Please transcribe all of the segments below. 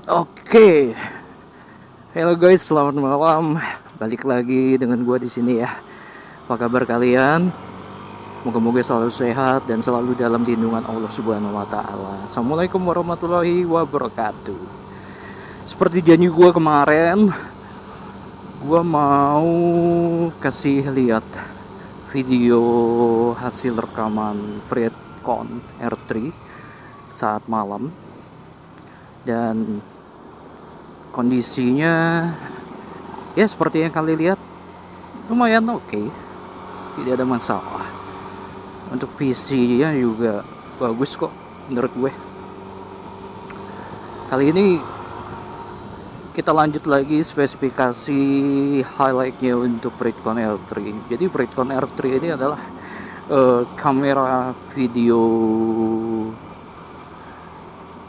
Oke, hello guys, selamat malam. Balik lagi dengan gua di sini ya. Apa kabar kalian? Moga-moga selalu sehat dan selalu dalam lindungan Allah Subhanahu wa taala. Assalamualaikum warahmatullahi wabarakatuh. Seperti janji gua kemarin, gua mau kasih lihat video hasil rekaman FreeCon R3 saat malam. Dan kondisinya ya seperti yang kalian lihat, lumayan oke, tidak ada masalah. Untuk visinya juga bagus kok menurut gue. Kali ini kita lanjut lagi spesifikasi highlightnya untuk FreeCon R3. Jadi FreeCon R3 ini adalah kamera video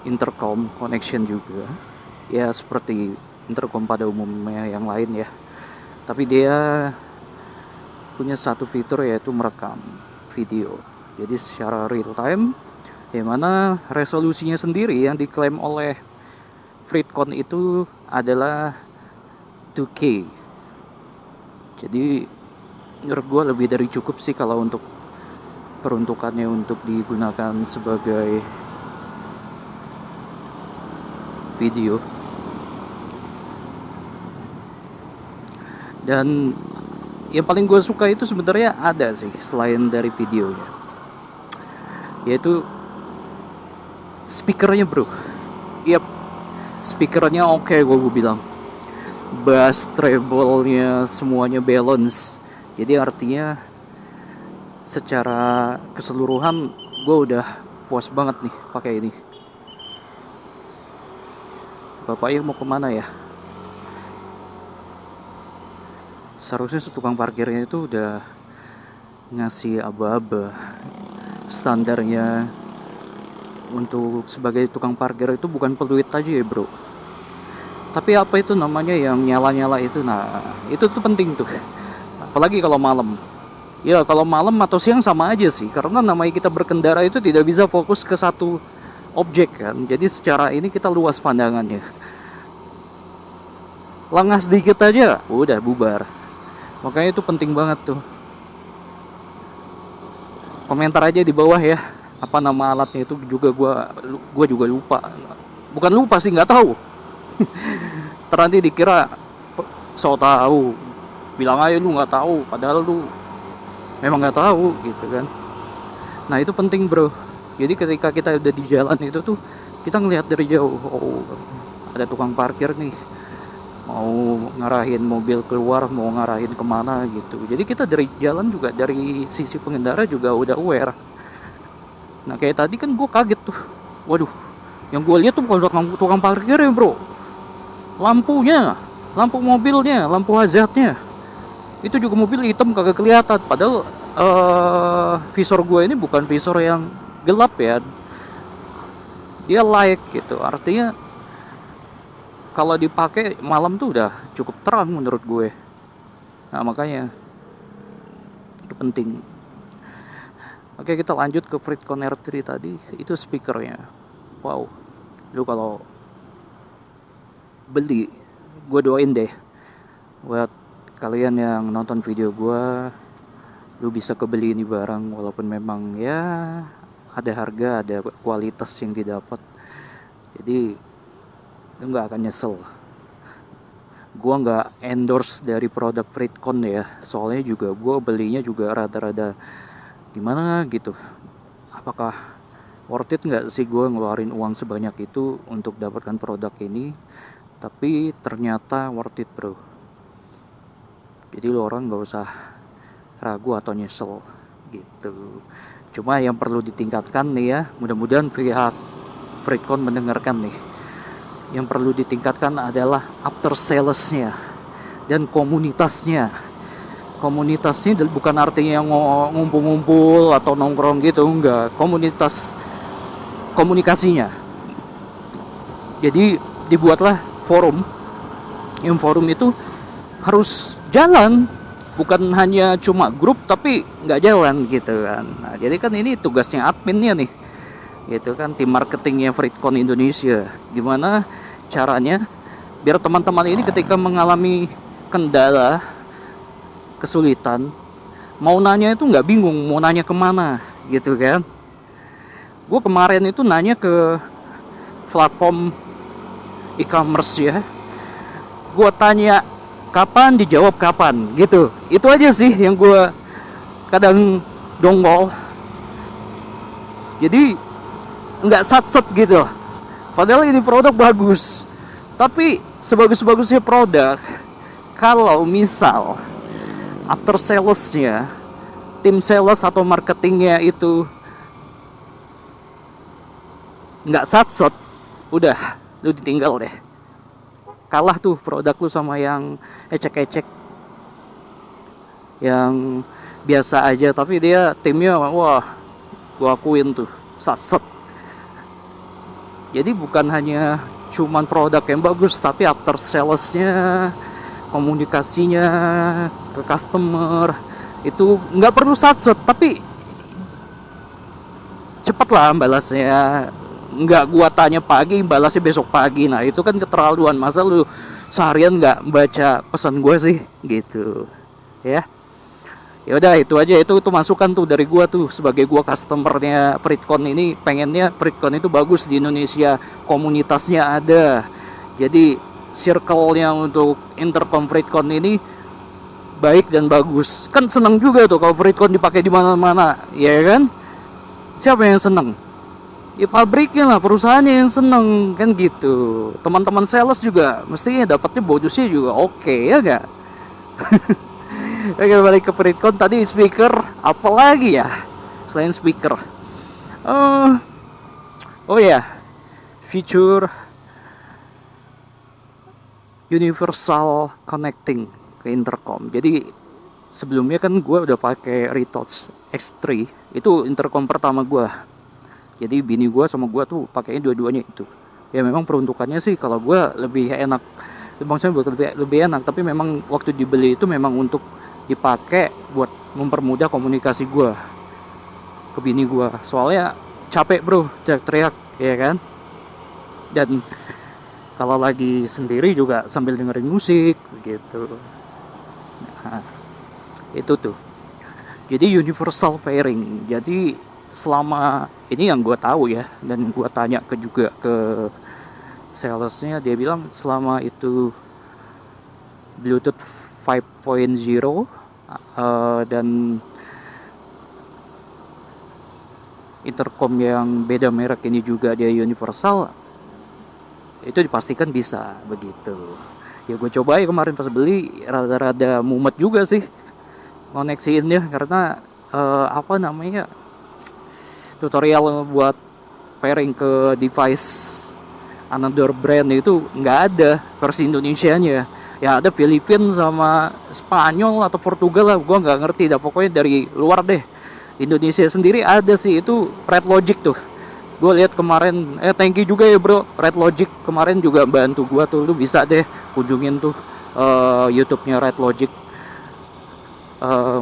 intercom connection juga, ya seperti intercom pada umumnya yang lain ya, tapi dia punya satu fitur yaitu merekam video. Jadi secara real time, di mana resolusinya sendiri yang diklaim oleh FreeCon itu adalah 2K. Jadi menurut gue lebih dari cukup sih kalau untuk peruntukannya untuk digunakan sebagai video. Dan yang paling gue suka itu sebenarnya ada sih selain dari videonya, yaitu speakernya bro. Yap, speakernya oke, gue bilang bass treble-nya semuanya balance. Jadi artinya secara keseluruhan gue udah puas banget nih pakai ini. Bapaknya mau kemana ya? Seharusnya tukang parkirnya itu udah ngasih aba-aba. Standarnya untuk sebagai tukang parkir itu bukan peluit aja ya bro, tapi apa itu namanya yang nyala-nyala itu. Nah itu tuh penting tuh, apalagi kalau malam. Ya kalau malam atau siang sama aja sih, karena namanya kita berkendara itu tidak bisa fokus ke satu objek kan. Jadi secara ini kita luas pandangannya. Lengah sedikit aja udah bubar. Makanya itu penting banget tuh. Komentar aja di bawah ya, apa nama alatnya itu juga gua juga lupa. Bukan lupa sih, nggak tahu. Nanti dikira so tahu. Bilang aja lu nggak tahu, padahal lu memang nggak tahu gitu kan. Nah itu penting bro. Jadi ketika kita udah di jalan itu tuh kita ngelihat dari jauh, oh ada tukang parkir nih, mau ngarahin mobil keluar, mau ngarahin kemana gitu. Jadi kita dari jalan juga, dari sisi pengendara juga udah aware. Nah kayak tadi kan gue kaget tuh, waduh, yang gue lihat tuh bukan tukang parkir ya bro, lampunya, lampu mobilnya, lampu hazardnya itu juga mobil hitam kagak kelihatan. Padahal visor gue ini bukan visor yang gelap ya, dia light gitu. Artinya kalau dipakai malam tuh udah cukup terang menurut gue. Nah makanya itu penting. Oke, kita lanjut ke FreeCon R3 tadi. Itu speakernya, wow, lu kalau beli, gue doain deh buat kalian yang nonton video gue, lu bisa kebeli ini barang. Walaupun memang ya ada harga, ada kualitas yang didapat, jadi lu nggak akan nyesel. Gua nggak endorse dari produk FreeCon ya, soalnya juga gua belinya juga rada-rada gimana gitu. Apakah worth it nggak sih gua ngeluarin uang sebanyak itu untuk dapatkan produk ini? Tapi ternyata worth it bro. Jadi lu orang nggak usah ragu atau nyesel gitu. Cuma yang perlu ditingkatkan nih ya, mudah-mudahan pihak FreeCon mendengarkan nih. Yang perlu ditingkatkan adalah after sales-nya dan komunitasnya. Komunitasnya bukan artinya yang ngumpul-ngumpul atau nongkrong gitu, enggak. Komunitas komunikasinya. Jadi dibuatlah forum. Yang forum itu harus jalan, bukan hanya cuma grup tapi nggak jalan gitu kan. Nah, jadi kan ini tugasnya adminnya nih, gitu kan, tim marketingnya FreeCon Indonesia. Gimana caranya biar teman-teman ini ketika mengalami kendala, kesulitan, mau nanya itu nggak bingung mau nanya kemana gitu kan. Gue kemarin itu nanya ke platform e-commerce ya, gue tanya kapan, dijawab kapan gitu. Itu aja sih yang gue kadang dongkol. Jadi nggak satset gitu, padahal ini produk bagus. Tapi sebagus-bagusnya produk, kalau misal after salesnya, tim sales atau marketingnya itu nggak satset, udah lu ditinggal deh. Kalah tuh produk lu sama yang ecek-ecek, yang biasa aja tapi dia timnya wah, gua akuin tuh satset. Jadi bukan hanya cuman produk yang bagus, tapi after salesnya, komunikasinya ke customer itu nggak perlu satset, tapi cepet lah balasnya. Nggak gua tanya pagi, balasnya besok pagi. Nah itu kan keterlaluan. Masa lu seharian nggak baca pesan gua sih gitu ya. Ya udah itu aja, itu masukan tuh dari gua tuh sebagai gua customernya Fritcon ini. Pengennya Fritcon itu bagus di Indonesia, komunitasnya ada, jadi circle-nya untuk intercom Fritcon ini baik dan bagus. Kan seneng juga tuh kalau Fritcon dipakai di mana-mana, ya kan? Siapa yang seneng? Ya pabriknya lah, perusahaannya yang seneng kan gitu. Teman-teman sales juga mestinya dapatnya bonusnya juga oke, ya gak? Oke, balik ke Fritcon tadi. Speaker apa lagi ya selain speaker? Oh ya, fitur universal connecting ke intercom. Jadi sebelumnya kan gue udah pakai Retouch X3, itu intercom pertama gue. Jadi bini gue sama gue tuh pakainya dua-duanya itu. Ya memang peruntukannya sih kalau gue lebih enak, maksudnya bukan lebih enak, tapi memang waktu dibeli itu memang untuk dipakai buat mempermudah komunikasi gue ke bini gue. Soalnya capek bro, teriak-teriak ya kan. Dan kalau lagi sendiri juga sambil dengerin musik gitu. Nah, itu tuh. Jadi universal pairing. Jadi selama ini yang gue tahu ya, dan gue tanya juga ke salesnya, dia bilang selama itu Bluetooth 5.0 dan intercom yang beda merek ini juga dia universal, itu dipastikan bisa begitu. Ya gue cobain kemarin pas beli, rada-rada mumet juga sih koneksiinnya, karena apa namanya, tutorial buat pairing ke device another brand itu nggak ada versi Indonesianya. Ya ada Filipina sama Spanyol atau Portugal lah, gue nggak ngerti dah, pokoknya dari luar deh. Indonesia sendiri ada sih, itu Red Logic tuh. Gue lihat kemarin, thank you juga ya bro, Red Logic kemarin juga bantu gue tuh. Lu bisa deh kunjungin tuh YouTube-nya Red Logic.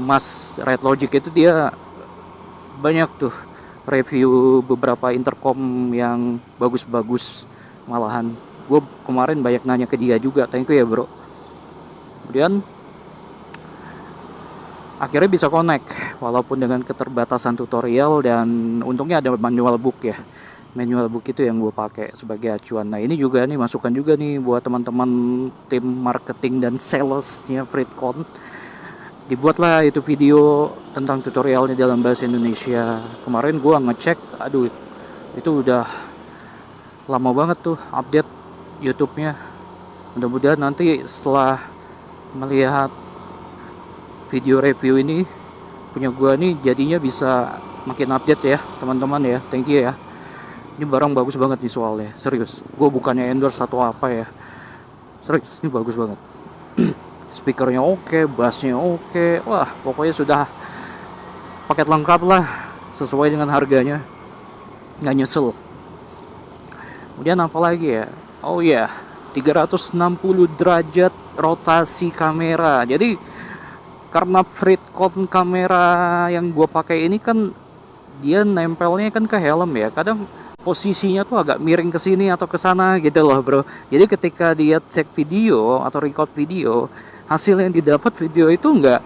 Mas Red Logic itu dia banyak tuh review beberapa intercom yang bagus-bagus. Malahan gue kemarin banyak nanya ke dia juga, thank you ya bro. Kemudian akhirnya bisa connect walaupun dengan keterbatasan tutorial, dan untungnya ada manual book ya. Manual book itu yang gue pakai sebagai acuan. Nah ini juga nih masukan juga nih buat teman-teman tim marketing dan salesnya Fritcon. Dibuatlah itu video tentang tutorialnya dalam bahasa Indonesia. Kemarin gue ngecek, aduh itu udah lama banget tuh update YouTube-nya. Mudah-mudahan nanti setelah melihat video review ini punya gua nih, jadinya bisa makin update ya teman-teman ya. Thank you ya. Ini barang bagus banget nih soalnya, serius. Gua bukannya endorse atau apa ya, serius ini bagus banget. Speakernya oke, bassnya oke, wah pokoknya sudah paket lengkap lah, sesuai dengan harganya, nggak nyesel. Kemudian apa lagi ya? Oh ya, 360 derajat rotasi kamera. Jadi karena Fritcon kamera yang gue pakai ini kan dia nempelnya kan ke helm ya. Kadang posisinya tuh agak miring ke sini atau ke sana gitu loh bro. Jadi ketika dia cek video atau record video, hasil yang didapat video itu nggak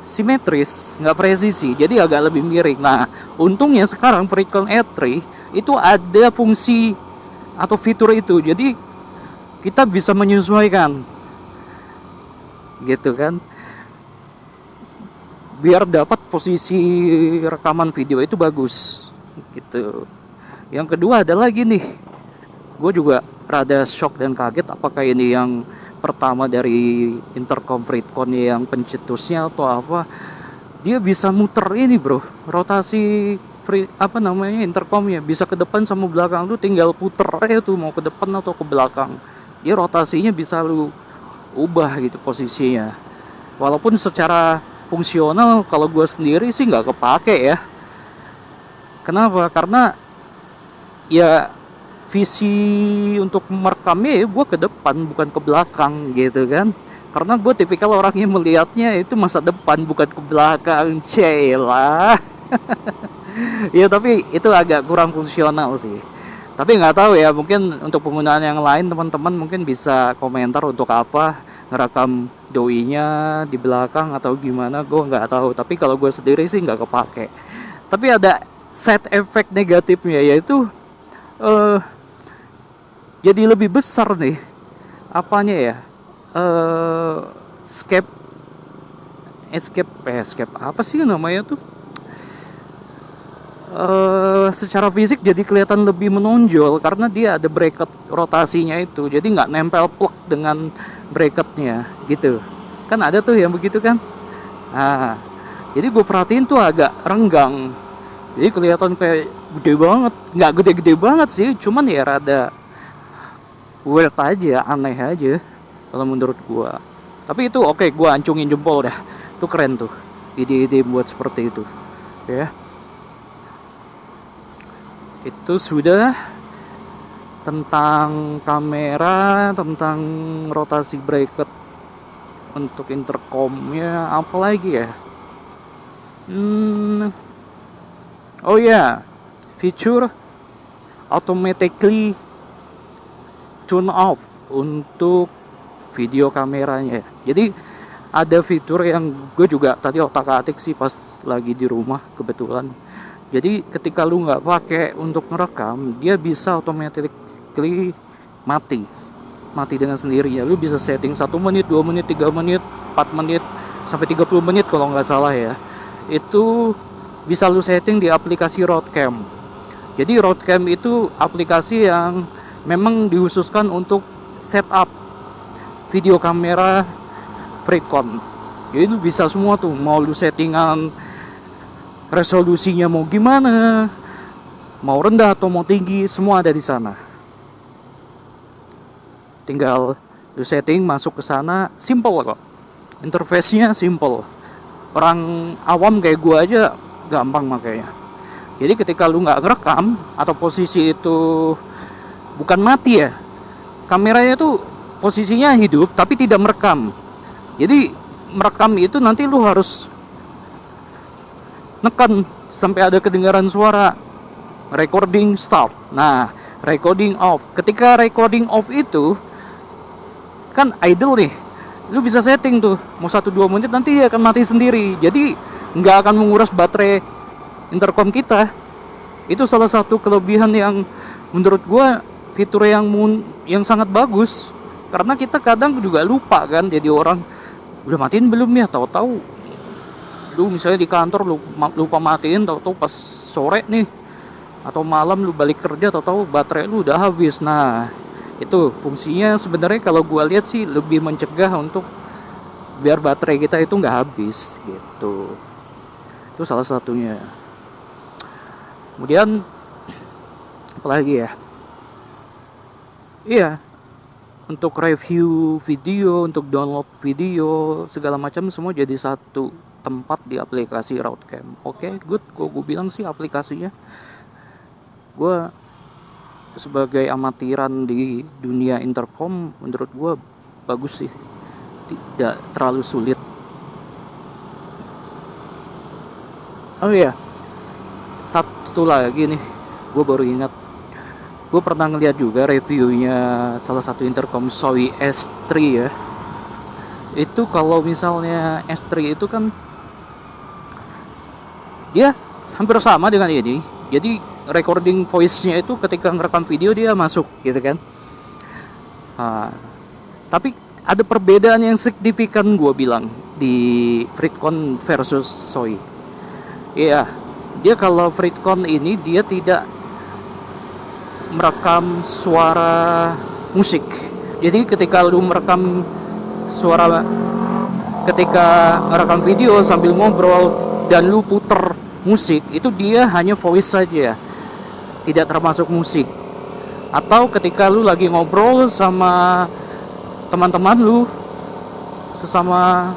simetris, nggak presisi, jadi agak lebih miring. Nah, untungnya sekarang Freecon E3 itu ada fungsi atau fitur itu, jadi kita bisa menyesuaikan gitu kan, biar dapat posisi rekaman video itu bagus gitu. Yang kedua ada lagi nih, gue juga rada shock dan kaget, apakah ini yang pertama dari intercom Freecon yang pencetusnya atau apa. Dia bisa muter ini bro, rotasi apa namanya intercomnya, bisa ke depan sama belakang, lu tinggal puter aja tuh mau ke depan atau ke belakang, dia rotasinya bisa lu ubah gitu posisinya. Walaupun secara fungsional kalau gue sendiri sih nggak kepake ya. Kenapa? Karena ya visi untuk merekamnya ya gue ke depan bukan ke belakang gitu kan. Karena gue tipikal orang yang melihatnya itu masa depan bukan ke belakang. Cila. Ya tapi itu agak kurang fungsional sih. Tapi nggak tahu ya, mungkin untuk penggunaan yang lain teman-teman mungkin bisa komentar untuk apa ngerekam doinya di belakang atau gimana, gue nggak tahu. Tapi kalau gue sendiri sih nggak kepake. Tapi ada side effect negatifnya, yaitu jadi lebih besar nih apanya ya, escape apa sih namanya tuh, secara fisik jadi kelihatan lebih menonjol karena dia ada bracket rotasinya itu, jadi nggak nempel plug dengan bracketnya gitu kan, ada tuh yang begitu kan. Nah, jadi gue perhatiin tuh agak renggang, jadi kelihatan kayak gede banget, nggak gede-gede banget sih, cuman ya rada weird aja, aneh aja kalau menurut gue. Tapi itu oke, gue ancungin jempol dah, itu keren tuh ide-ide buat seperti itu ya. Itu sudah tentang kamera, tentang rotasi bracket untuk intercomnya. Apa lagi ya? Oh ya, fitur automatically tune off untuk video kameranya. Jadi ada fitur yang gue juga tadi otak-atik sih pas lagi di rumah kebetulan. Jadi ketika lu nggak pakai untuk ngerekam, dia bisa automatically mati dengan sendirinya. Lu bisa setting 1 menit, 2 menit, 3 menit, 4 menit, sampai 30 menit kalau nggak salah ya. Itu bisa lu setting di aplikasi Roadcam. Jadi Roadcam itu aplikasi yang memang dikhususkan untuk setup video kamera Freecon. Jadi lu bisa semua tuh, mau lu settingan resolusinya mau gimana, mau rendah atau mau tinggi, semua ada di sana. Tinggal lu setting, masuk ke sana, simple kok. Interface-nya simple. Orang awam kayak gua aja gampang makanya. Jadi ketika lu nggak ngerekam atau posisi itu bukan mati ya, kameranya tuh posisinya hidup tapi tidak merekam. Jadi merekam itu nanti lu harus nekan sampai ada kedengaran suara recording stop. Nah, recording off. Ketika recording off itu kan idle nih, lu bisa setting tuh mau 1-2 menit, nanti dia akan mati sendiri. Jadi nggak akan menguras baterai intercom kita. Itu salah satu kelebihan yang menurut gua fitur yang sangat bagus, karena kita kadang juga lupa kan, jadi orang udah matiin belum ya, tahu-tahu lu misalnya di kantor lu lupa matiin, tahu-tahu pas sore nih atau malam lu balik kerja, tahu-tahu baterai lu udah habis. Nah, itu fungsinya sebenarnya kalau gua lihat sih lebih mencegah untuk biar baterai kita itu nggak habis gitu. Itu salah satunya. Kemudian apa lagi ya? Iya, untuk review video, untuk download video segala macam semua jadi satu tempat di aplikasi Roadcam. Oke, good. Gue bilang sih aplikasinya, gue sebagai amatiran di dunia intercom, menurut gue bagus sih, tidak terlalu sulit. Oh iya, satu lagi nih, gue baru ingat, gue pernah ngeliat juga reviewnya salah satu intercom Soi S3 ya. Itu kalau misalnya S3 itu kan dia hampir sama dengan ini. Jadi recording voice-nya itu ketika ngerekam video dia masuk gitu kan. Tapi ada perbedaan yang signifikan gue bilang di Fritcon versus Soi. Iya, dia kalau Fritcon ini dia tidak merekam suara musik. Jadi ketika lu merekam suara, ketika merekam video sambil ngobrol dan lu puter musik, itu dia hanya voice saja, tidak termasuk musik. Atau ketika lu lagi ngobrol sama teman-teman lu, sesama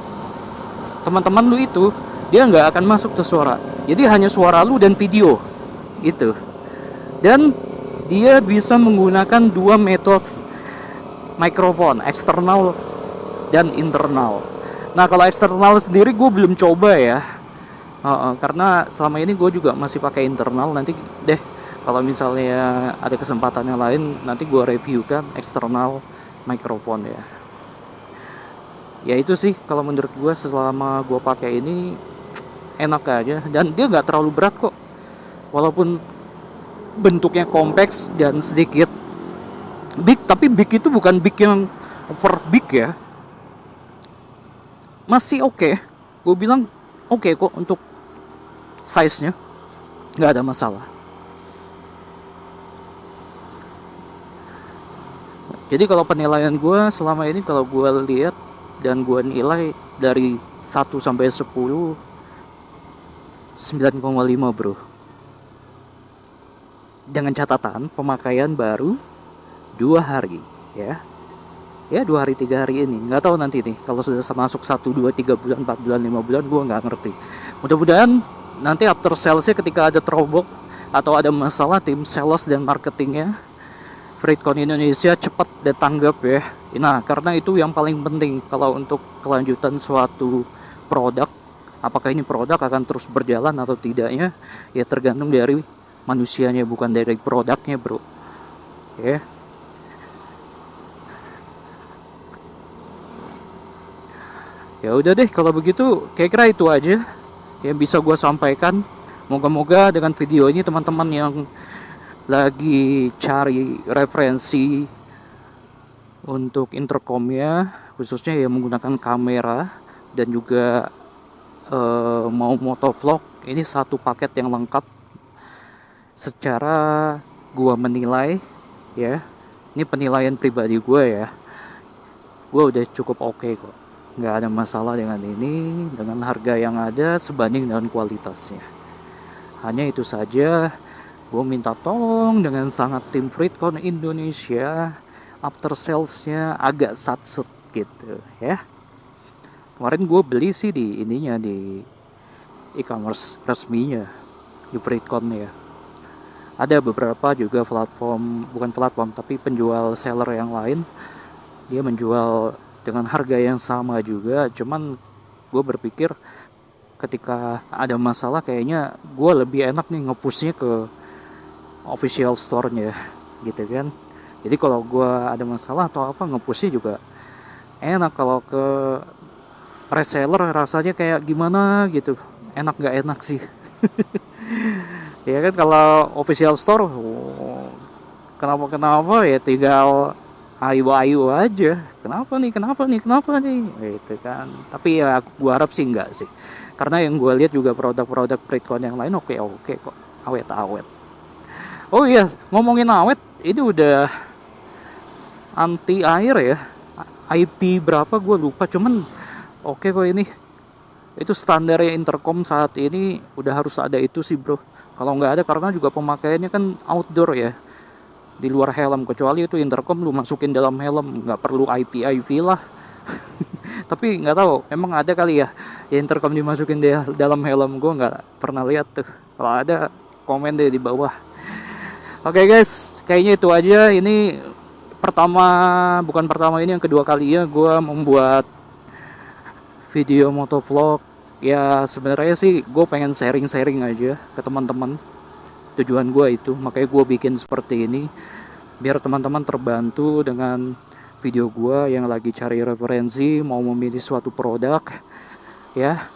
teman-teman lu itu, dia nggak akan masuk ke suara. Jadi hanya suara lu dan video gitu. Dan dia bisa menggunakan dua metode mikrofon, eksternal dan internal. Nah kalau eksternal sendiri gue belum coba ya, karena selama ini gue juga masih pakai internal. Nanti deh kalau misalnya ada kesempatan yang lain, nanti gue review kan eksternal mikrofon ya. Ya itu sih kalau menurut gue selama gue pakai ini enak aja, dan dia nggak terlalu berat kok, walaupun bentuknya kompleks dan sedikit big, tapi big itu bukan big yang over big ya, masih oke. Gue bilang oke kok untuk size nya, nggak ada masalah. Jadi kalau penilaian gue selama ini, kalau gue lihat dan gue nilai dari 1 sampai 10, 9,5 bro. Dengan catatan pemakaian baru 2 hari ya. Ya 2 hari 3 hari ini. Nggak tahu nanti nih kalau sudah masuk 1, 2, 3 bulan, 4 bulan, 5 bulan, gue nggak ngerti. Mudah-mudahan nanti after salesnya ketika ada trouble atau ada masalah, tim sales dan marketingnya Fritcon Indonesia cepat dan tanggap ya. Nah karena itu yang paling penting kalau untuk kelanjutan suatu produk. Apakah ini produk akan terus berjalan atau tidaknya, ya tergantung dari manusianya, bukan dari produknya bro ya. Ya udah deh kalau begitu, kira-kira itu aja yang bisa gue sampaikan. Moga-moga dengan video ini teman-teman yang lagi cari referensi untuk intercomnya, khususnya yang menggunakan kamera dan juga mau motovlog, ini satu paket yang lengkap. Secara gua menilai ya, ini penilaian pribadi gue ya, gua udah cukup oke kok, nggak ada masalah dengan ini, dengan harga yang ada sebanding dengan kualitasnya. Hanya itu saja, gue minta tolong dengan sangat tim Fritcon Indonesia, after salesnya agak satset gitu ya. Kemarin gue beli sih di ininya, di e-commerce resminya, di Fritcon ya. Ada beberapa juga platform, bukan platform tapi penjual seller yang lain, dia menjual dengan harga yang sama juga. Cuman gue berpikir ketika ada masalah kayaknya gue lebih enak nih nge-pushnya ke official store-nya gitu kan. Jadi kalau gue ada masalah atau apa, nge-pushnya juga enak. Kalau ke reseller rasanya kayak gimana gitu, enak gak enak sih. Ya kan kalau official store, kenapa ya tinggal ayu-ayu aja, kenapa nih gitu kan. Tapi ya gue harap sih enggak sih, karena yang gue lihat juga produk-produk Fritcon yang lain oke kok, awet. Oh iya, ngomongin awet, ini udah anti air ya, IP berapa gue lupa, cuman oke kok ini. Itu standarnya intercom saat ini udah harus ada itu sih bro. Kalau nggak ada, karena juga pemakaiannya kan outdoor ya, di luar helm. Kecuali itu intercom lu masukin dalam helm, nggak perlu IP lah. Tapi nggak tahu, emang ada kali ya intercom dimasukin di dalam helm. Gue nggak pernah lihat tuh. Kalau ada, komen deh di bawah. Oke guys, kayaknya itu aja. Ini bukan pertama, ini yang kedua kalinya gue membuat video motovlog. Ya sebenarnya sih gue pengen sharing aja ke teman-teman tujuan gue itu, makanya gue bikin seperti ini biar teman-teman terbantu dengan video gue yang lagi cari referensi mau memilih suatu produk ya.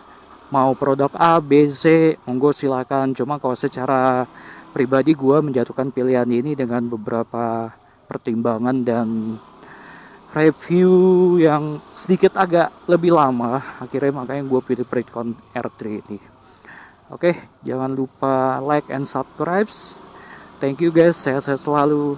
Mau produk A, B, C, monggo silakan. Cuma kalau secara pribadi gue menjatuhkan pilihan ini dengan beberapa pertimbangan dan review yang sedikit agak lebih lama. Akhirnya makanya gue pilih Freecon R3 ini. Oke, jangan lupa like and subscribe. Thank you guys, sehat-sehat selalu.